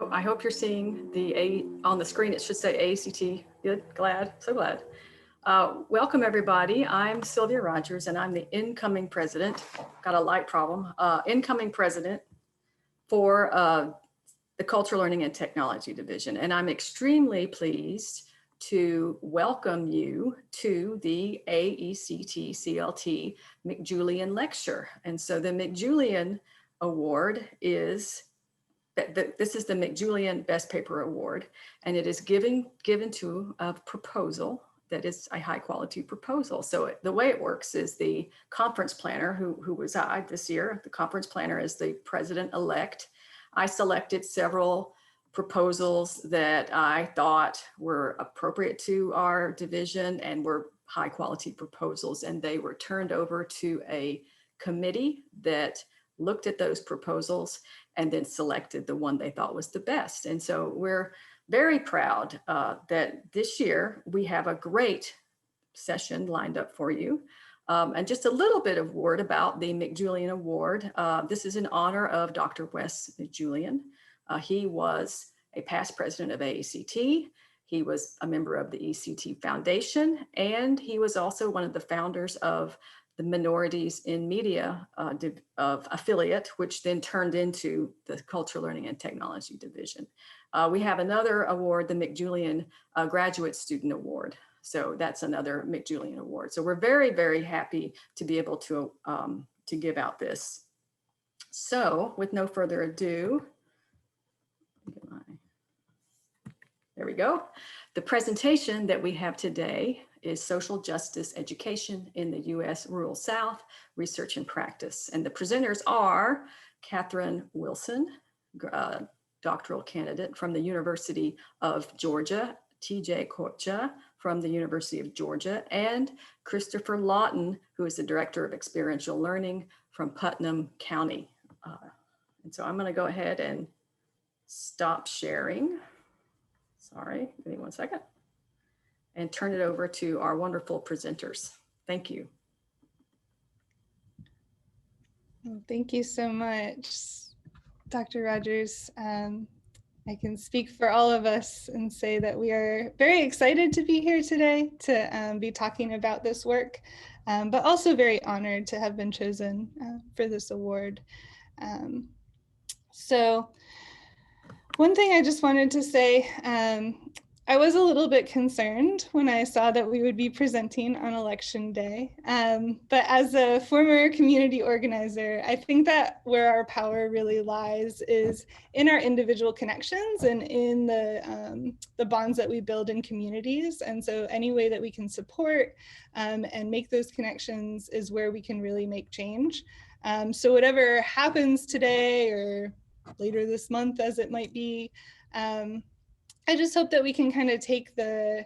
I hope you're seeing on the screen. It should say AECT. Good, glad, so glad. Welcome everybody. I'm Sylvia Rogers and I'm the incoming president. Got a light problem. Incoming president for the Cultural Learning and Technology Division. And I'm extremely pleased to welcome you to the AECT CLT McJulien Lecture. And so the McJulien Award is this is the McJulien Best Paper Award, and it is given to a proposal that is a high quality proposal. So the way it works is the conference planner, who was I this year, the conference planner is the president-elect. I selected several proposals that I thought were appropriate to our division and were high quality proposals, and they were turned over to a committee that looked at those proposals and then selected the one they thought was the best. And so we're very proud that this year we have a great session lined up for you. And just a little bit of word about the McJulien Award. This is in honor of Dr. Wes McJulien. He was a past president of AECT. He was a member of the ECT Foundation, and he was also one of the founders of the Minorities in Media of affiliate, which then turned into the Cultural Learning and Technology Division. We have another award, the McJulien Graduate Student Award. So that's another McJulien Award. So we're very, very happy to be able to give out this. So with no further ado, there we go. The presentation that we have today is Social Justice Education in the U.S. Rural South, Research and Practice. And the presenters are Catherine Wilson, doctoral candidate from the University of Georgia, TJ Kocha from the University of Georgia, and Christopher Lawton, who is the Director of Experiential Learning from Putnam County. And so I'm going to go ahead and stop sharing. Sorry, give me 1 second. And turn it over to our wonderful presenters. Thank you. Well, thank you so much, Dr. Rogers. I can speak for all of us and say that we are very excited to be here today to be talking about this work, but also very honored to have been chosen for this award. So one thing I just wanted to say, I was a little bit concerned when I saw that we would be presenting on election day. But as a former community organizer, I think that where our power really lies is in our individual connections and in the bonds that we build in communities. And so any way that we can support and make those connections is where we can really make change. So whatever happens today or later this month, as it might be, I just hope that we can kind of take the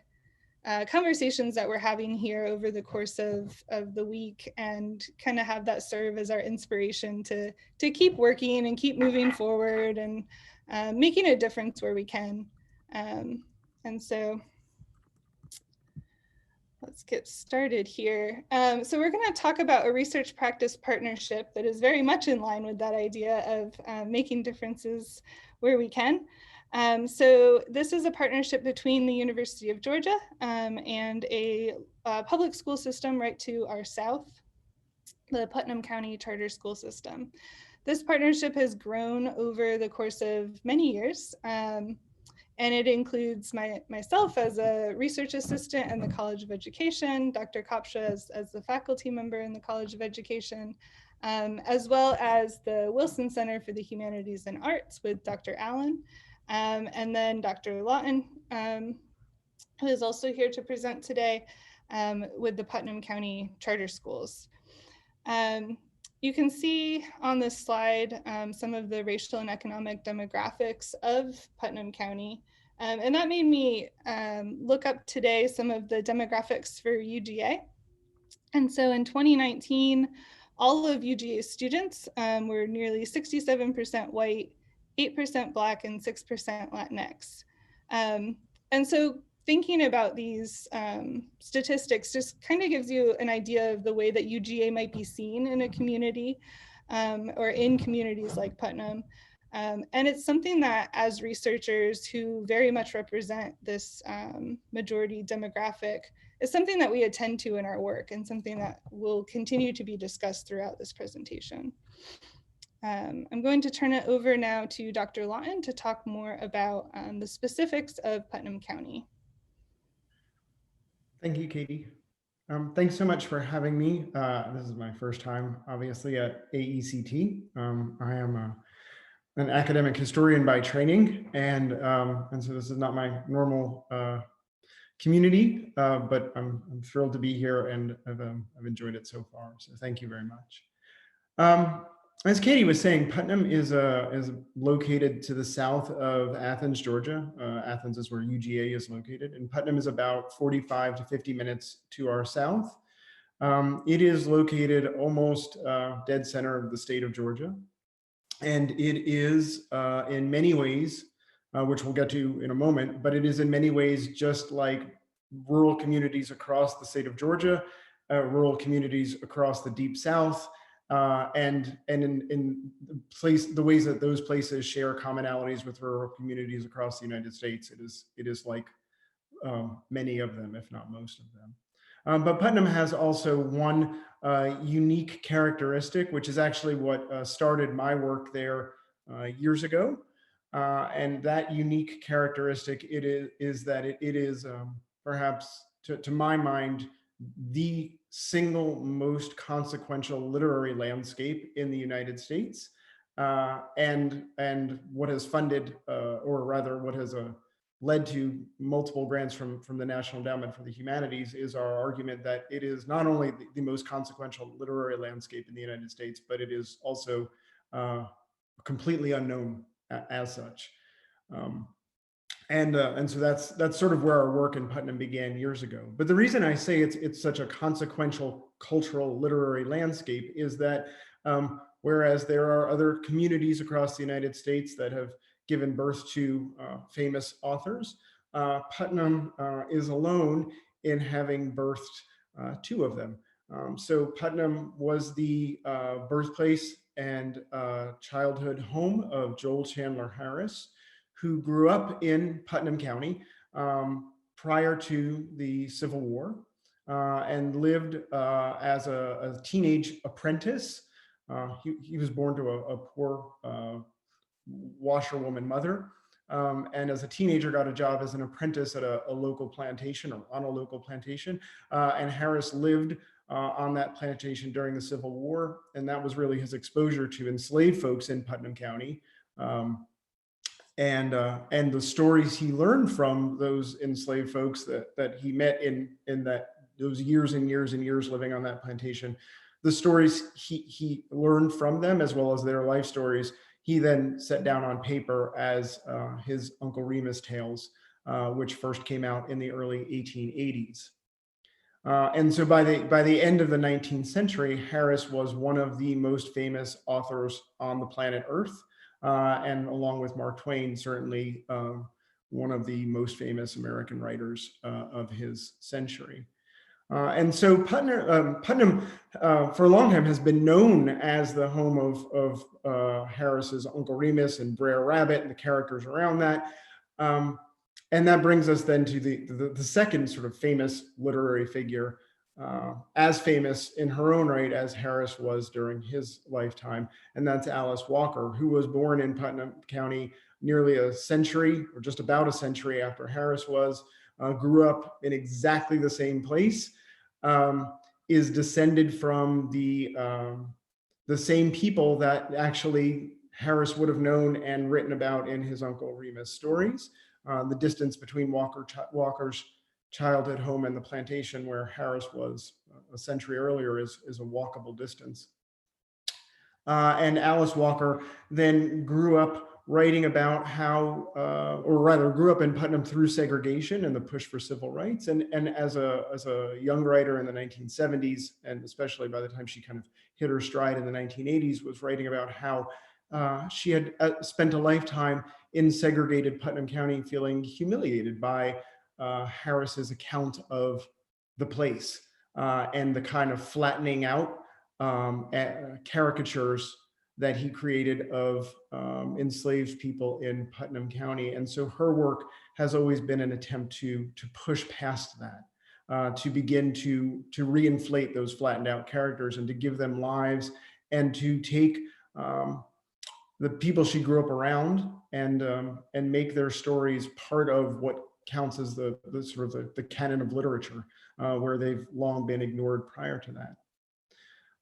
conversations that we're having here over the course of the week and kind of have that serve as our inspiration to keep working and keep moving forward and making a difference where we can. And so let's get started here. So we're going to talk about a research practice partnership that is very much in line with that idea of making differences where we can. So this is a partnership between the University of Georgia and a public school system right to our south, the Putnam County Charter School System. This partnership has grown over the course of many years, and it includes myself as a research assistant in the College of Education, Dr. Kopsha as the faculty member in the College of Education, as well as the Wilson Center for the Humanities and Arts with Dr. Allen. And then Dr. Lawton, who is also here to present today with the Putnam County Charter Schools. You can see on this slide some of the racial and economic demographics of Putnam County. And that made me look up today some of the demographics for UGA. And so in 2019, all of UGA's students were nearly 67% white, 8% Black, and 6% Latinx. And so thinking about these statistics just kind of gives you an idea of the way that UGA might be seen in a community or in communities like Putnam. And it's something that as researchers who very much represent this majority demographic, is something that we attend to in our work and something that will continue to be discussed throughout this presentation. I'm going to turn it over now to Dr. Lawton to talk more about the specifics of Putnam County. Thank you, Katie. Thanks so much for having me. This is my first time, obviously, at AECT. I am an academic historian by training, and so this is not my normal community, but I'm thrilled to be here, and I've enjoyed it so far. So thank you very much. As Katie was saying, Putnam is located to the south of Athens, Georgia. Athens is where UGA is located, and Putnam is about 45 to 50 minutes to our south. It is located almost dead center of the state of Georgia, and it is in many ways, which we'll get to in a moment, but it is in many ways just like rural communities across the state of Georgia, rural communities across the deep south, and in the ways that those places share commonalities with rural communities across the United States. It is like many of them, if not most of them. But Putnam has also one unique characteristic, which is actually what started my work there years ago. And that unique characteristic is that it is perhaps, to my mind, the single most consequential literary landscape in the United States, and what has funded, or rather what has led to multiple grants from the National Endowment for the Humanities, is our argument that it is not only the most consequential literary landscape in the United States, but it is also completely unknown as such. And so that's sort of where our work in Putnam began years ago. But the reason I say it's such a consequential cultural literary landscape is that whereas there are other communities across the United States that have given birth to famous authors, Putnam is alone in having birthed two of them. So Putnam was the birthplace and childhood home of Joel Chandler Harris, who grew up in Putnam County prior to the Civil War, and lived as a teenage apprentice. He was born to a poor washerwoman mother, and as a teenager got a job as an apprentice at a local plantation, or on a local plantation, and Harris lived on that plantation during the Civil War, and that was really his exposure to enslaved folks in Putnam County. And the stories he learned from those enslaved folks that he met in those years and years and years living on that plantation, the stories he learned from them, as well as their life stories, he then set down on paper as his Uncle Remus tales, which first came out in the early 1880s. And so by the end of the 19th century, Harris was one of the most famous authors on the planet Earth. And along with Mark Twain, certainly one of the most famous American writers of his century. And so Putnam for a long time has been known as the home of Harris's Uncle Remus and Brer Rabbit and the characters around that. And that brings us then to the second sort of famous literary figure, as famous in her own right as Harris was during his lifetime, and that's Alice Walker, who was born in Putnam County nearly a century, or just about a century after Harris was, grew up in exactly the same place, is descended from the same people that actually Harris would have known and written about in his Uncle Remus stories. The distance between Walker's childhood home and the plantation where Harris was a century earlier is a walkable distance. And Alice Walker then grew up writing about how, or rather grew up in Putnam through segregation and the push for civil rights. And as a young writer in the 1970s, and especially by the time she kind of hit her stride in the 1980s, was writing about how she had spent a lifetime in segregated Putnam County, feeling humiliated by Harris's account of the place and the kind of flattening out caricatures that he created of enslaved people in Putnam County. And so her work has always been an attempt to push past that, to begin to reinflate those flattened out characters and to give them lives, and to take the people she grew up around and make their stories part of what counts as the sort of the canon of literature, where they've long been ignored prior to that.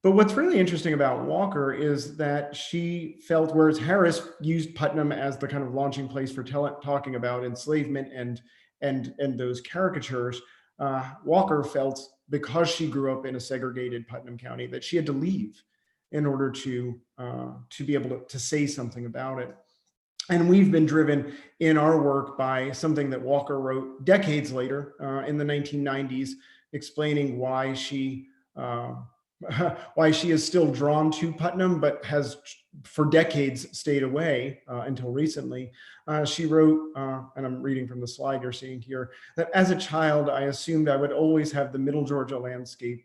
But what's really interesting about Walker is that she felt, whereas Harris used Putnam as the kind of launching place for talking about enslavement and those caricatures, Walker felt, because she grew up in a segregated Putnam County, that she had to leave in order to be able to say something about it. And we've been driven in our work by something that Walker wrote decades later, in the 1990s, explaining why she is still drawn to Putnam, but has for decades stayed away until recently. She wrote, and I'm reading from the slide you're seeing here, that as a child, I assumed I would always have the Middle Georgia landscape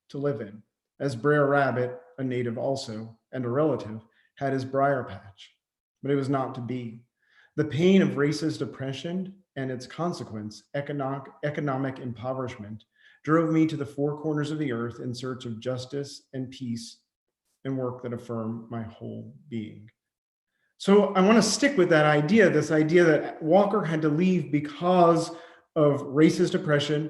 to live in, as Brer Rabbit, a native also, and a relative, had his briar patch, but it was not to be. The pain of racist oppression and its consequence, economic impoverishment, drove me to the four corners of the earth in search of justice and peace and work that affirm my whole being. So I want to stick with that idea, this idea that Walker had to leave because of racist oppression,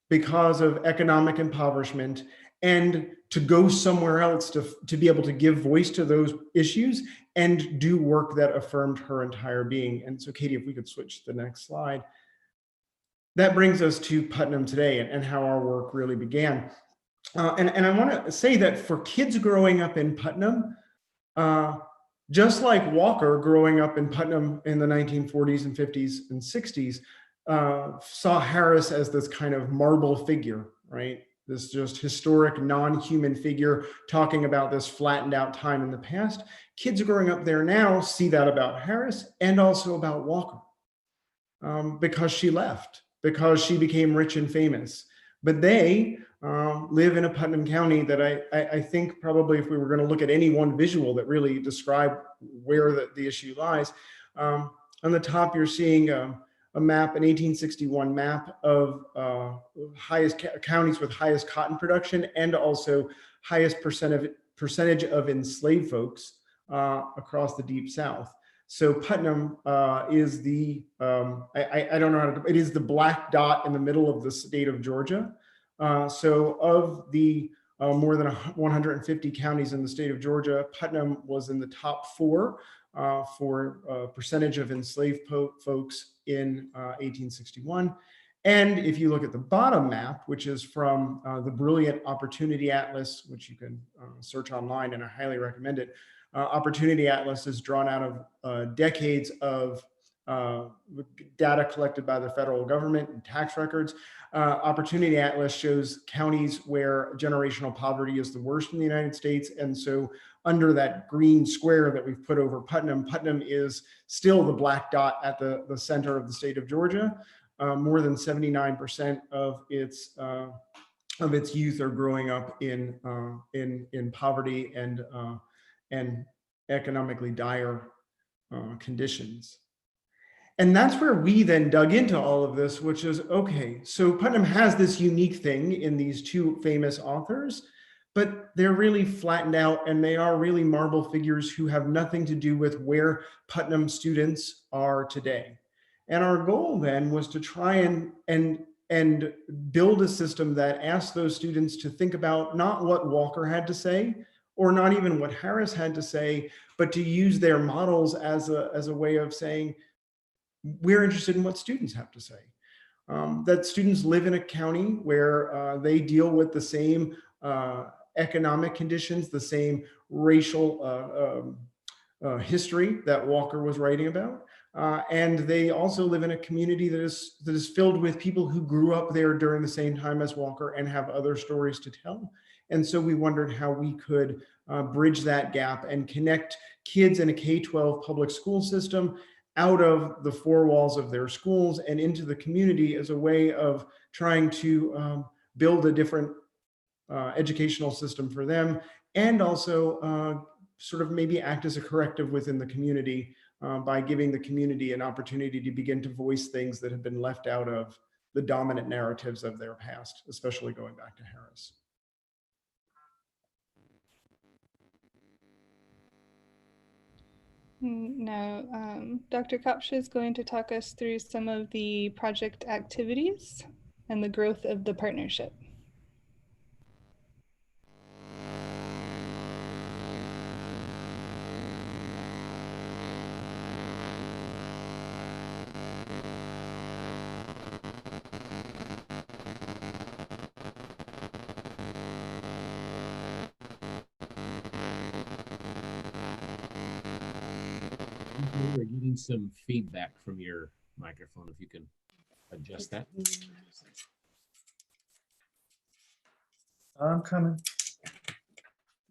because of economic impoverishment, and to go somewhere else to be able to give voice to those issues and do work that affirmed her entire being. And so Katie, if we could switch to the next slide. That brings us to Putnam today and how our work really began. And I want to say that for kids growing up in Putnam, just like Walker growing up in Putnam in the 1940s and 50s and 60s, saw Harris as this kind of marble figure, right? This just historic non-human figure talking about this flattened out time in the past. Kids growing up there now see that about Harris and also about Walker, because she left, because she became rich and famous. But they live in a Putnam County that I think probably, if we were going to look at any one visual that really described where the issue lies, on the top you're seeing a map, an 1861 map of highest counties with highest cotton production and also highest percentage of enslaved folks across the Deep South. So Putnam is the, I don't know how to, it is the black dot in the middle of the state of Georgia. So of the more than 150 counties in the state of Georgia, Putnam was in the top 4 for percentage of enslaved folks in 1861. And if you look at the bottom map, which is from the brilliant Opportunity Atlas, which you can search online, and I highly recommend it. Opportunity Atlas is drawn out of decades of data collected by the federal government and tax records. Opportunity Atlas shows counties where generational poverty is the worst in the United States. And so under that green square that we've put over Putnam, Putnam is still the black dot at the center of the state of Georgia. More than 79% of its youth are growing up in poverty and economically dire conditions. And that's where we then dug into all of this, which is, okay, so Putnam has this unique thing in these 2 famous authors, but they're really flattened out and they are really marble figures who have nothing to do with where Putnam students are today. And our goal then was to try and build a system that asked those students to think about not what Walker had to say, or not even what Harris had to say, but to use their models as a way of saying, we're interested in what students have to say. That students live in a county where they deal with the same economic conditions, the same racial history that Walker was writing about. And they also live in a community that is filled with people who grew up there during the same time as Walker and have other stories to tell. And so we wondered how we could bridge that gap and connect kids in a K-12 public school system out of the 4 walls of their schools and into the community as a way of trying to build a different educational system for them, and also sort of maybe act as a corrective within the community by giving the community an opportunity to begin to voice things that have been left out of the dominant narratives of their past, especially going back to Harris. Now, Dr. Kopsha is going to talk us through some of the project activities and the growth of the partnership. We're getting some feedback from your microphone, if you can adjust that. I'm coming.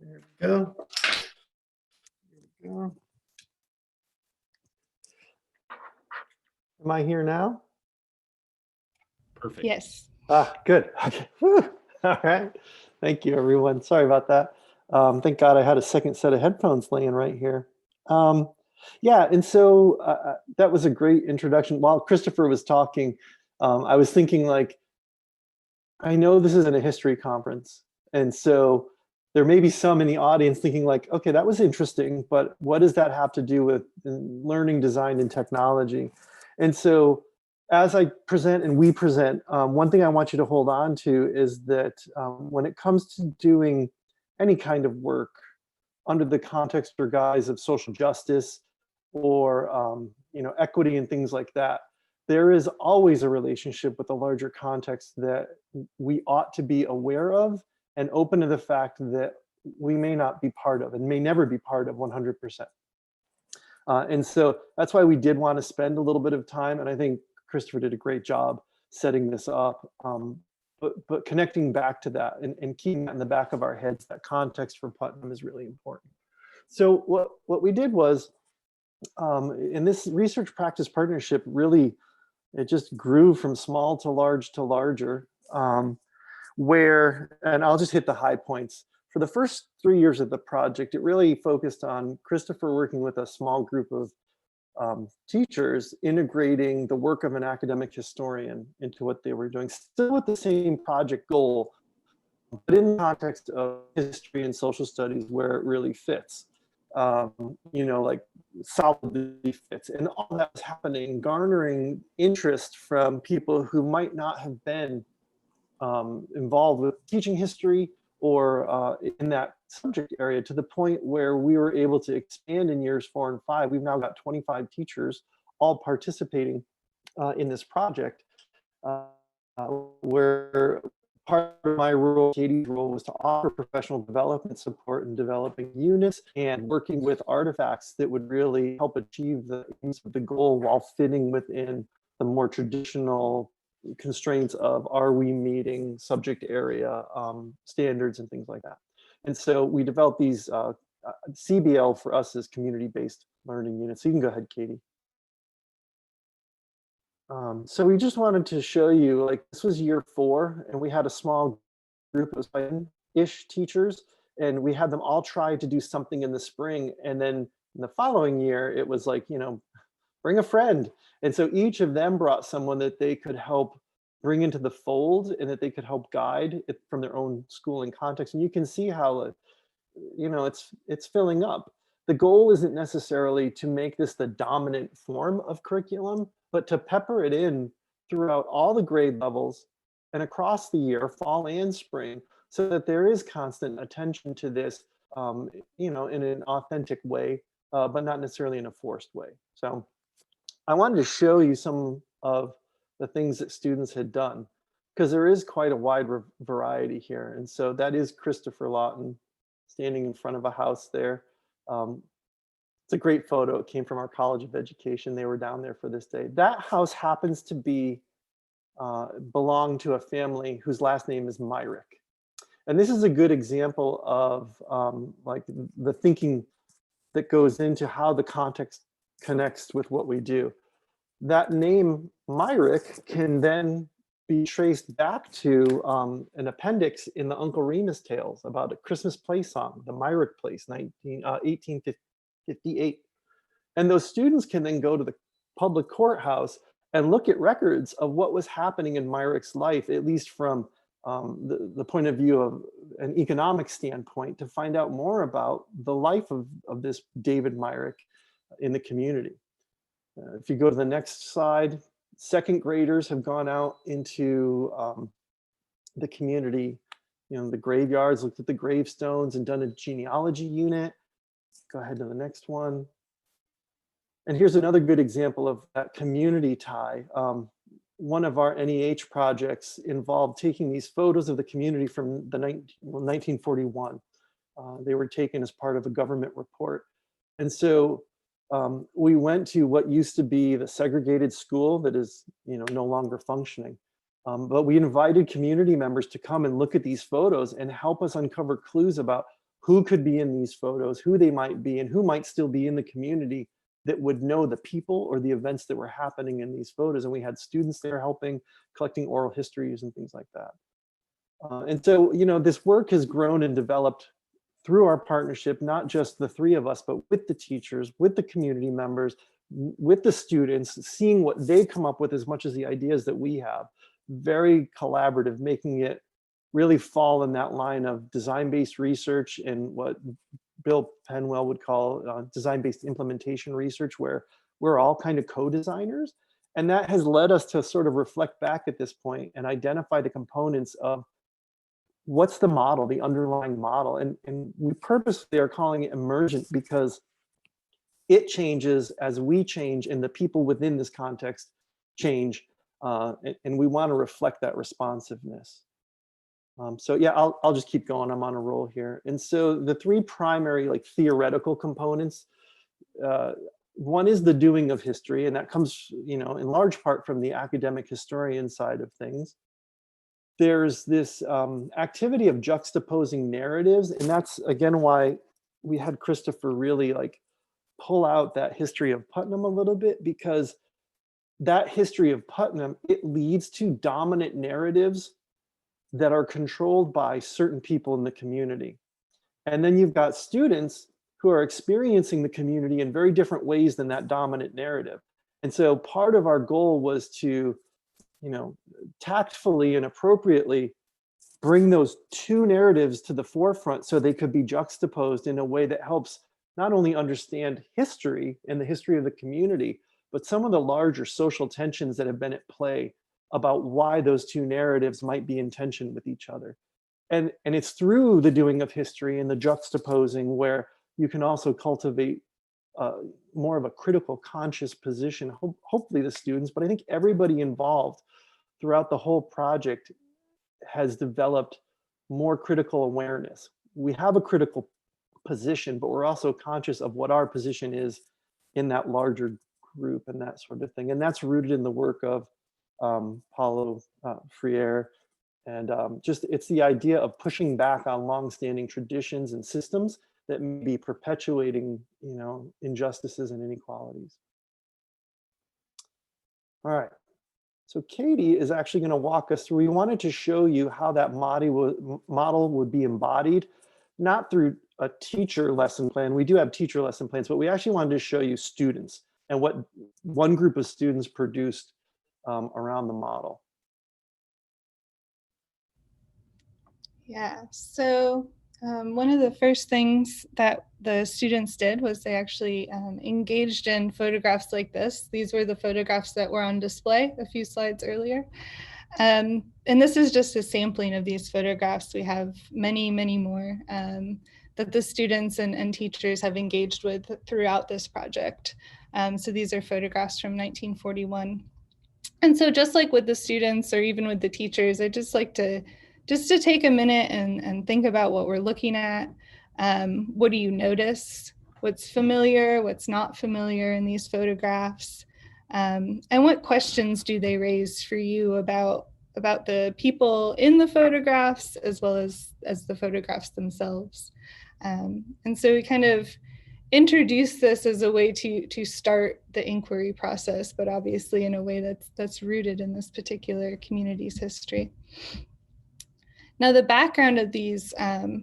There we go. There we go. Am I here now? Perfect. Yes. Ah, good. Okay. Whew. All right. Thank you, everyone. Sorry about that. Thank God I had a second set of headphones laying right here. Yeah, and so that was a great introduction. While Christopher was talking, I was thinking, like, I know this isn't a history conference, and so there may be some in the audience thinking, like, okay, that was interesting, but what does that have to do with learning, design, and technology? And so as I present and we present, one thing I want you to hold on to is that when it comes to doing any kind of work under the context or guise of social justice or equity and things like that, there is always a relationship with the larger context that we ought to be aware of and open to the fact that we may not be part of and may never be part of 100%. And so that's why we did want to spend a little bit of time, and I think Christopher did a great job setting this up, but connecting back to that and keeping that in the back of our heads, that context for Putnam is really important. So what we did was, in this research practice partnership, really, it just grew from small to larger, where, and I'll just hit the high points. For the first 3 years of the project, it really focused on Christopher working with a small group of teachers, integrating the work of an academic historian into what they were doing, still with the same project goal, but in the context of history and social studies where it really fits. Like solidly fits. And all that was happening, garnering interest from people who might not have been involved with teaching history or in that subject area, to the point where we were able to expand in years 4 and 5. We've now got 25 teachers all participating in this project, where part of my role, Katie's role, was to offer professional development support in developing units and working with artifacts that would really help achieve the goal while fitting within the more traditional constraints of, are we meeting subject area standards and things like that. And so we developed these CBL for us as community-based learning units. So you can go ahead, Katie. So we just wanted to show you, like, this was year 4, and we had a small group of 10-ish teachers, and we had them all try to do something in the spring. And then in the following year, it was like, bring a friend. And so each of them brought someone that they could help bring into the fold and that they could help guide it from their own schooling context. And you can see how, it's filling up. The goal isn't necessarily to make this the dominant form of curriculum, but to pepper it in throughout all the grade levels and across the year, fall and spring, so that there is constant attention to this, in an authentic way, but not necessarily in a forced way. So I wanted to show you some of the things that students had done, because there is quite a wide variety here. And so that is Christopher Lawton standing in front of a house there. It's a great photo. It came from our College of Education. They were down there for this day. That house happens to be belong to a family whose last name is Myrick. And this is a good example of like the thinking that goes into how the context connects with what we do. That name Myrick can then be traced back to an appendix in the Uncle Remus Tales about a Christmas play song, the Myrick Place, 1858. And those students can then go to the public courthouse and look at records of what was happening in Myrick's life, at least from the point of view of an economic standpoint, to find out more about the life of this David Myrick in the community. If you go to the next slide, second graders have gone out into the community, the graveyards, looked at the gravestones and done a genealogy unit. Go ahead to the next one. And here's another good example of that community tie. One of our NEH projects involved taking these photos of the community from the 1941. They were taken as part of a government report. And so we went to what used to be the segregated school that is no longer functioning. But we invited community members to come and look at these photos and help us uncover clues about who could be in these photos, who they might be, and who might still be in the community that would know the people or the events that were happening in these photos. And we had students there helping, collecting oral histories and things like that. And so, this work has grown and developed through our partnership, not just the three of us, but with the teachers, with the community members, with the students, seeing what they come up with as much as the ideas that we have. Very collaborative, making it really fall in that line of design-based research and what Bill Penwell would call design-based implementation research, where we're all kind of co-designers. And that has led us to sort of reflect back at this point and identify the components of what's the model, the underlying model. And we purposely are calling it emergent because it changes as we change and the people within this context change. And we want to reflect that responsiveness. So yeah, I'll just keep going. I'm on a roll here. And so the three primary theoretical components, one is the doing of history, and that comes in large part from the academic historian side of things. There's this activity of juxtaposing narratives, and that's again why we had Christopher really pull out that history of Putnam a little bit, because that history of Putnam, it leads to dominant narratives that are controlled by certain people in the community. And then you've got students who are experiencing the community in very different ways than that dominant narrative. And so part of our goal was to, tactfully and appropriately bring those two narratives to the forefront so they could be juxtaposed in a way that helps not only understand history and the history of the community, but some of the larger social tensions that have been at play about why those two narratives might be in tension with each other. And it's through the doing of history and the juxtaposing where you can also cultivate more of a critical conscious position, hopefully the students, but I think everybody involved throughout the whole project has developed more critical awareness. We have a critical position, but we're also conscious of what our position is in that larger group and that sort of thing. And that's rooted in the work of Paulo Freire. And it's the idea of pushing back on longstanding traditions and systems that may be perpetuating, injustices and inequalities. All right. So Katie is actually going to walk us through. We wanted to show you how that model would be embodied, not through a teacher lesson plan. We do have teacher lesson plans, but we actually wanted to show you students and what one group of students produced around the model. Yeah, so one of the first things that the students did was they actually engaged in photographs like this. These were the photographs that were on display a few slides earlier. And this is just a sampling of these photographs. We have many, many more that the students and teachers have engaged with throughout this project. So these are photographs from 1941. And so just like with the students or even with the teachers, I just like to take a minute and think about what we're looking at. What do you notice? What's familiar? What's not familiar in these photographs? And what questions do they raise for you about the people in the photographs as well as the photographs themselves? And so we kind of introduce this as a way to start the inquiry process, but obviously in a way that's rooted in this particular community's history. Now, the background of these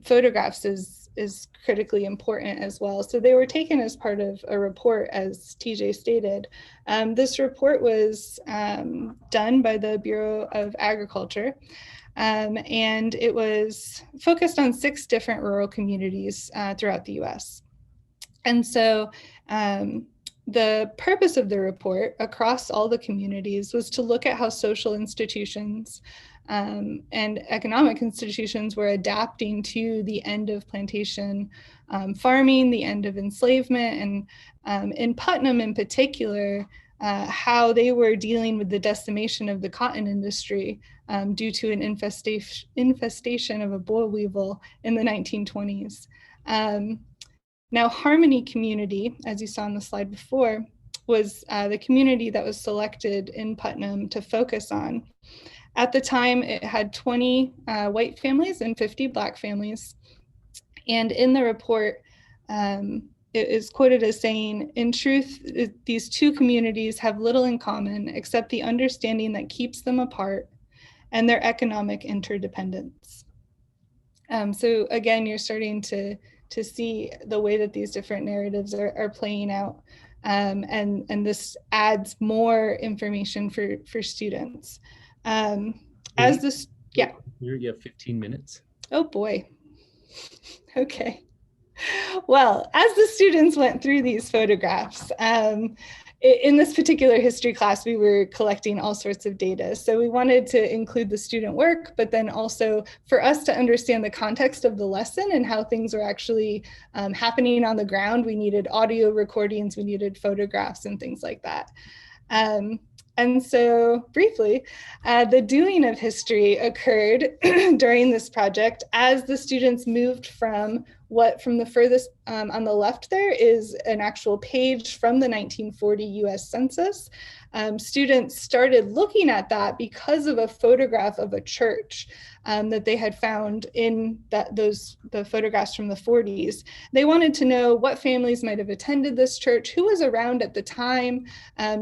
photographs is critically important as well. So they were taken as part of a report, as TJ stated. This report was done by the Bureau of Agriculture, and it was focused on 6 different rural communities throughout the US. And so the purpose of the report across all the communities was to look at how social institutions and economic institutions were adapting to the end of plantation farming, the end of enslavement, and in Putnam in particular, how they were dealing with the decimation of the cotton industry due to an infestation of a boll weevil in the 1920s. Now, Harmony Community, as you saw on the slide before, was the community that was selected in Putnam to focus on. At the time, it had 20 white families and 50 Black families. And in the report, it is quoted as saying, "In truth, these 2 communities have little in common except the understanding that keeps them apart and their economic interdependence." So again, you're starting to see the way that these different narratives are playing out. And this adds more information for students. As this, yeah. You have 15 minutes. Oh boy. Okay. Well, as the students went through these photographs, in this particular history class, we were collecting all sorts of data. So we wanted to include the student work, but then also for us to understand the context of the lesson and how things were actually happening on the ground, we needed audio recordings, we needed photographs and things like that. And so briefly, the doing of history occurred during this project as the students moved from the furthest on the left there is an actual page from the 1940 US Census. Students started looking at that because of a photograph of a church that they had found in the photographs from the 40s. They wanted to know what families might have attended this church, who was around at the time,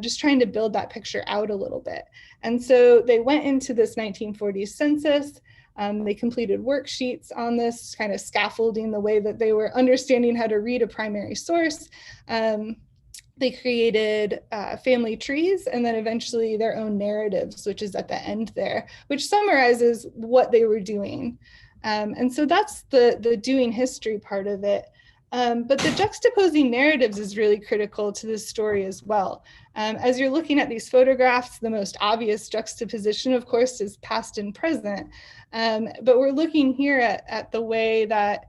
just trying to build that picture out a little bit. And so they went into this 1940s census. They completed worksheets on this, kind of scaffolding the way that they were understanding how to read a primary source. They created family trees and then eventually their own narratives, which is at the end there, which summarizes what they were doing. And so that's the doing history part of it. But the juxtaposing narratives is really critical to this story as well. As you're looking at these photographs, the most obvious juxtaposition, of course, is past and present. But we're looking here at the way that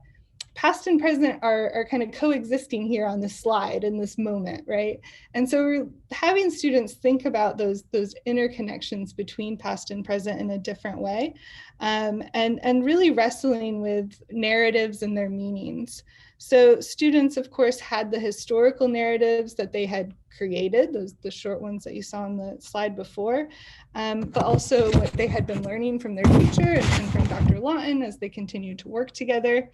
past and present are kind of coexisting here on this slide in this moment, right? And so we're having students think about those interconnections between past and present in a different way, and really wrestling with narratives and their meanings. So students, of course, had the historical narratives that they had created, the short ones that you saw on the slide before, but also what they had been learning from their teacher and from Dr. Lawton as they continued to work together.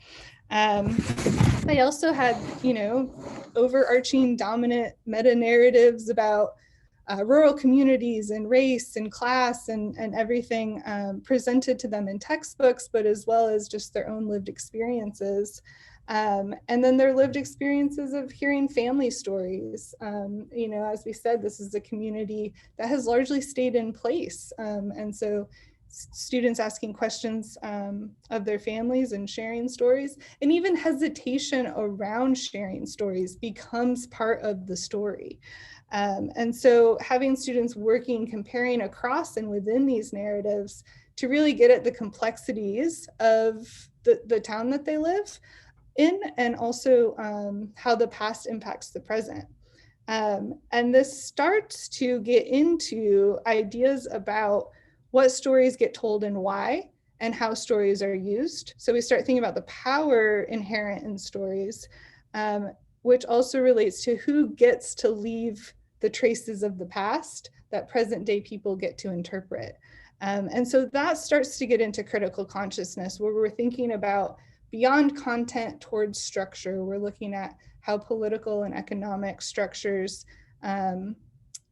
They also had, overarching dominant meta narratives about rural communities and race and class and everything presented to them in textbooks, but as well as just their own lived experiences. And then their lived experiences of hearing family stories. As we said, this is a community that has largely stayed in place. And so students asking questions of their families and sharing stories, and even hesitation around sharing stories becomes part of the story. And so having students working, comparing across and within these narratives to really get at the complexities of the town that they live in, and also how the past impacts the present. And this starts to get into ideas about what stories get told and why, and how stories are used. So we start thinking about the power inherent in stories, which also relates to who gets to leave the traces of the past that present day people get to interpret. And so that starts to get into critical consciousness, where we're thinking about beyond content towards structure. We're looking at how political and economic structures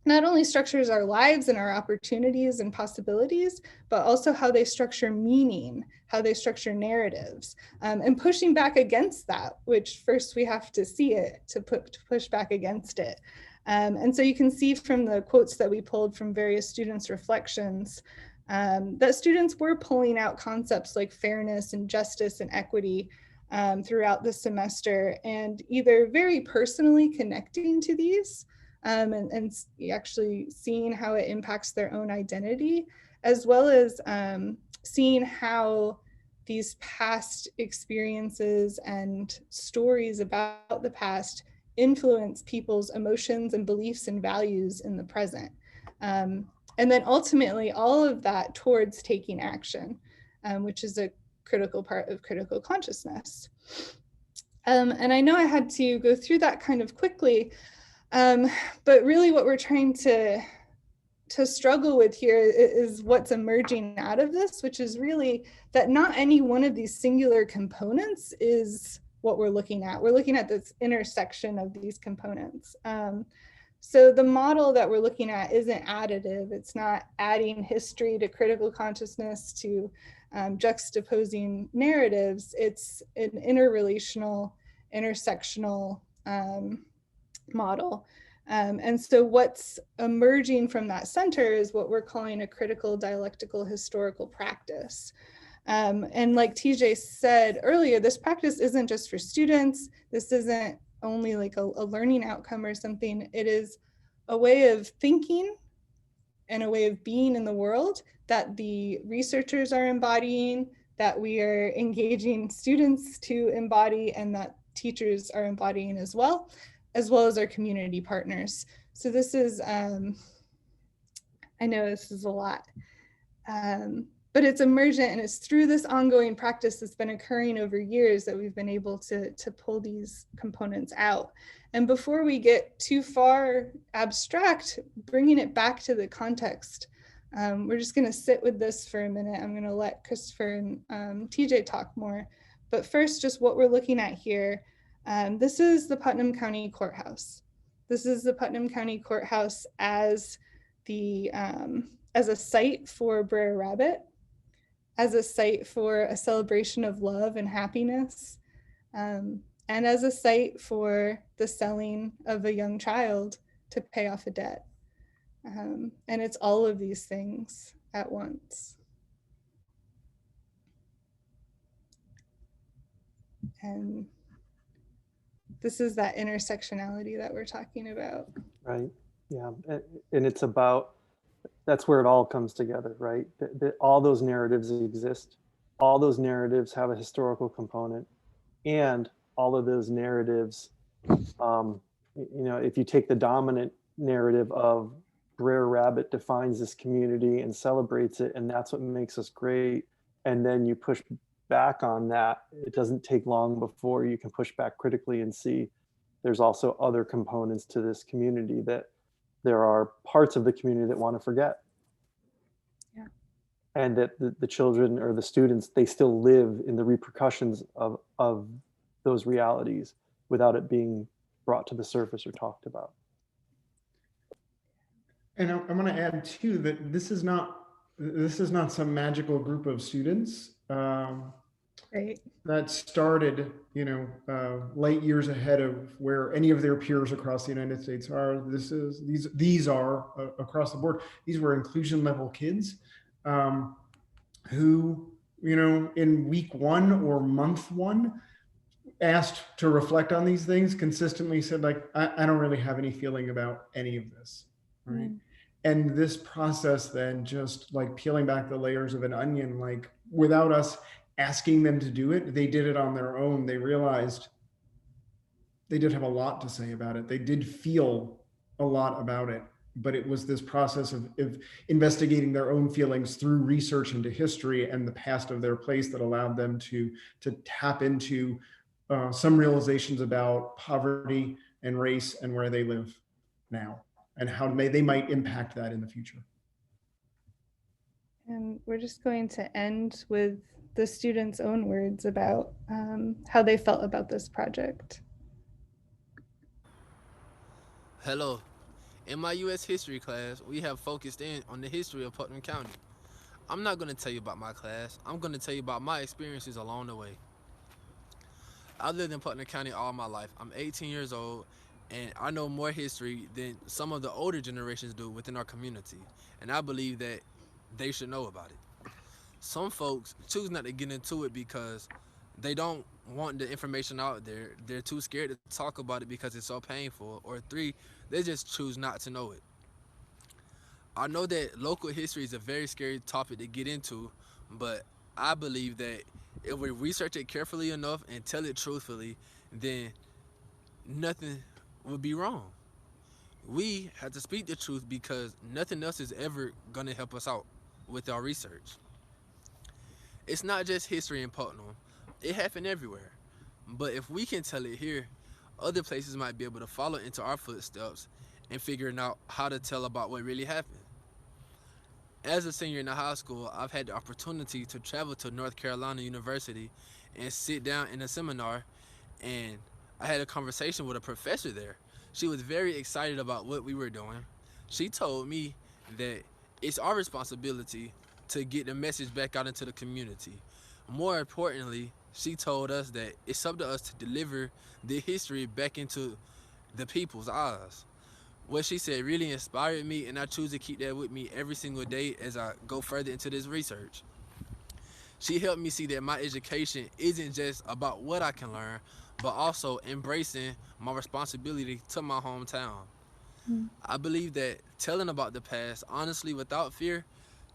not only structures our lives and our opportunities and possibilities, but also how they structure meaning, how they structure narratives, and pushing back against that, which first we have to see it to push back against it. And so you can see from the quotes that we pulled from various students' reflections that students were pulling out concepts like fairness and justice and equity throughout the semester, and either very personally connecting to these and actually seeing how it impacts their own identity, as well as seeing how these past experiences and stories about the past influence people's emotions and beliefs and values in the present. And then ultimately all of that towards taking action, which is a critical part of critical consciousness. And I know I had to go through that kind of quickly, but really what we're trying to struggle with here is what's emerging out of this, which is really that not any one of these singular components is what we're looking at. We're looking at this intersection of these components. So the model that we're looking at isn't additive. It's not adding history to critical consciousness, to juxtaposing narratives. It's an interrelational, intersectional model. And so what's emerging from that center is what we're calling a critical dialectical historical practice. And like TJ said earlier, this practice isn't just for students. This isn't only like a learning outcome or something. It is a way of thinking and a way of being in the world that the researchers are embodying, that we are engaging students to embody, and that teachers are embodying as well as our community partners. So this is, I know this is a lot, but it's emergent, and it's through this ongoing practice that's been occurring over years that we've been able to pull these components out. And before we get too far abstract, bringing it back to the context, we're just gonna sit with this for a minute. I'm gonna let Christopher and TJ talk more. But first, just what we're looking at here. This is the Putnam County Courthouse. This is the Putnam County Courthouse as a site for Brer Rabbit, as a site for a celebration of love and happiness, and as a site for the selling of a young child to pay off a debt. And it's all of these things at once. And this is that intersectionality that we're talking about. Right. Yeah. And it's about, that's where it all comes together, right? All those narratives exist. All those narratives have a historical component, and all of those narratives, if you take the dominant narrative of Brer Rabbit defines this community and celebrates it, and that's what makes us great, and then you push back on that, it doesn't take long before you can push back critically and see there's also other components to this community, that there are parts of the community that want to forget. Yeah. And that the children or the students, they still live in the repercussions of those realities without it being brought to the surface or talked about. And I'm going to add too that this is not some magical group of students Right. that started, light years ahead of where any of their peers across the United States are. These are across the board. These were inclusion level kids who, in week one or month one, asked to reflect on these things, consistently said, like, I don't really have any feeling about any of this, right? Mm. And this process then, just like peeling back the layers of an onion, like without us asking them to do it, they did it on their own. They realized they did have a lot to say about it. They did feel a lot about it, but it was this process of investigating their own feelings through research into history and the past of their place that allowed them to tap into some realizations about poverty and race and where they live now and how they might impact that in the future. And we're just going to end with the students' own words about how they felt about this project. Hello. In my U.S. history class, we have focused in on the history of Putnam County. I'm not going to tell you about my class. I'm going to tell you about my experiences along the way. I lived in Putnam County all my life. I'm 18 years old, and I know more history than some of the older generations do within our community, and I believe that they should know about it. Some folks choose not to get into it because they don't want the information out there. They're too scared to talk about it because it's so painful. Or three, they just choose not to know it. I know that local history is a very scary topic to get into, but I believe that if we research it carefully enough and tell it truthfully, then nothing would be wrong. We have to speak the truth because nothing else is ever going to help us out with our research. It's not just history in Putnam, it happened everywhere. But if we can tell it here, other places might be able to follow into our footsteps and figuring out how to tell about what really happened. As a senior in the high school, I've had the opportunity to travel to North Carolina University and sit down in a seminar, and I had a conversation with a professor there. She was very excited about what we were doing. She told me that it's our responsibility to get the message back out into the community. More importantly, she told us that it's up to us to deliver the history back into the people's eyes. What she said really inspired me, and I choose to keep that with me every single day as I go further into this research. She helped me see that my education isn't just about what I can learn, but also embracing my responsibility to my hometown. I believe that telling about the past honestly without fear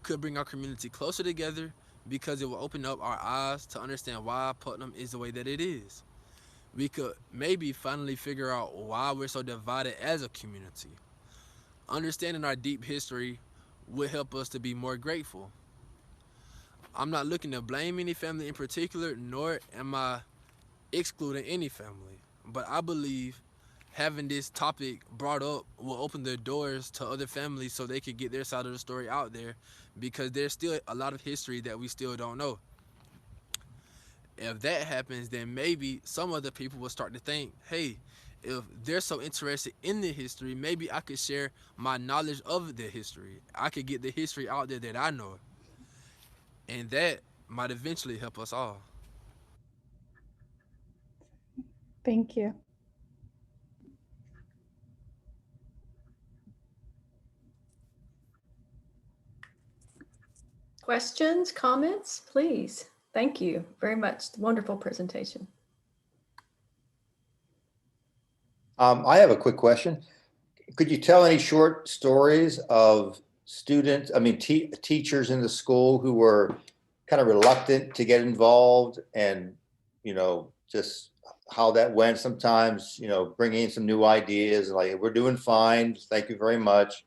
could bring our community closer together because it will open up our eyes to understand why Putnam is the way that it is. We could maybe finally figure out why we're so divided as a community. Understanding our deep history would help us to be more grateful. I'm not looking to blame any family in particular, nor am I excluding any family. But I believe having this topic brought up will open the doors to other families so they could get their side of the story out there because there's still a lot of history that we still don't know. If that happens, then maybe some other people will start to think, hey, if they're so interested in the history, maybe I could share my knowledge of the history. I could get the history out there that I know. And that might eventually help us all. Thank you. Questions, comments, please. Thank you very much. Wonderful presentation. I have a quick question. Could you tell any short stories of students, teachers in the school who were kind of reluctant to get involved and, just how that went sometimes, bringing in some new ideas, like we're doing fine, thank you very much.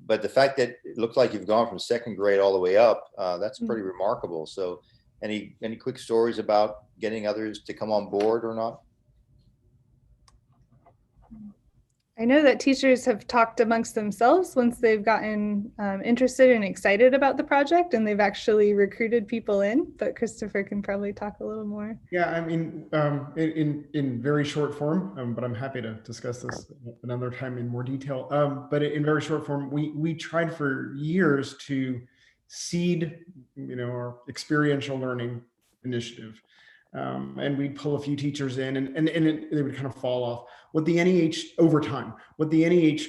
But the fact that it looks like you've gone from second grade all the way up, that's pretty remarkable. So any quick stories about getting others to come on board or not? I know that teachers have talked amongst themselves once they've gotten interested and excited about the project, and they've actually recruited people in, but Christopher can probably talk a little more. Yeah, in very short form, but I'm happy to discuss this another time in more detail. But in very short form, we tried for years to seed, our experiential learning initiative. And we'd pull a few teachers in and they would kind of fall off. What the NEH over time, what the NEH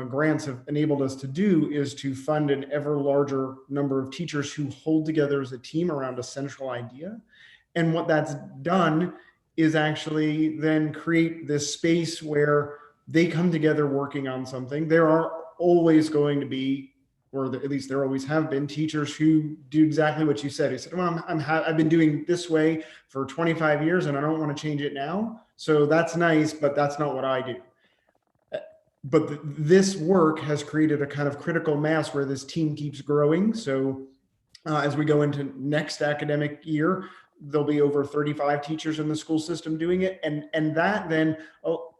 grants have enabled us to do is to fund an ever larger number of teachers who hold together as a team around a central idea. And what that's done is actually then create this space where they come together working on something. There are always going to be, or at least there always have been, teachers who do exactly what you said. He said, well, I've been doing this way for 25 years and I don't want to change it now. So that's nice, but that's not what I do. But this work has created a kind of critical mass where this team keeps growing. So as we go into next academic year, there'll be over 35 teachers in the school system doing it. And that then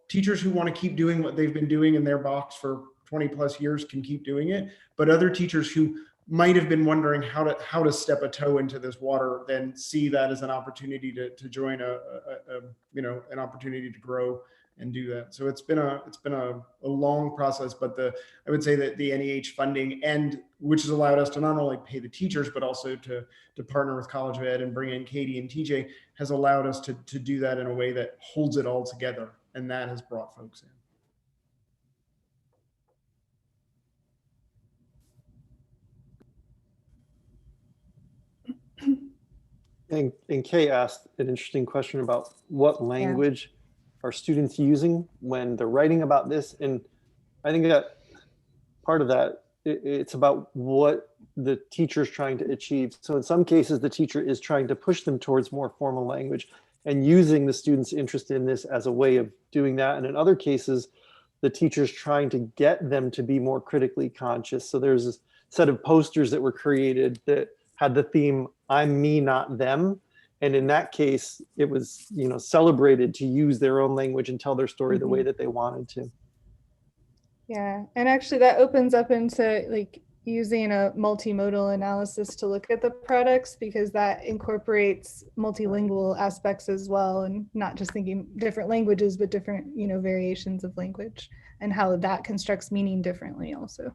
teachers who want to keep doing what they've been doing in their box for 20 plus years can keep doing it. But other teachers who might have been wondering how to step a toe into this water then see that as an opportunity to join an opportunity to grow and do that. So it's been a long process, but I would say that the NEH funding, and which has allowed us to not only pay the teachers, but also to partner with College of Ed and bring in Katie and TJ, has allowed us to do that in a way that holds it all together. And that has brought folks in. And Kay asked an interesting question about what language are students using when they're writing about this. And I think that part of that, it's about what the teacher is trying to achieve. So in some cases, the teacher is trying to push them towards more formal language and using the students' interest in this as a way of doing that. And in other cases, the teacher's trying to get them to be more critically conscious. So there's a set of posters that were created that had the theme, I'm me, not them. And in that case, it was, celebrated to use their own language and tell their story the way that they wanted to. Yeah, and actually that opens up into like using a multimodal analysis to look at the products, because that incorporates multilingual aspects as well, and not just thinking different languages, but different, variations of language and how that constructs meaning differently also.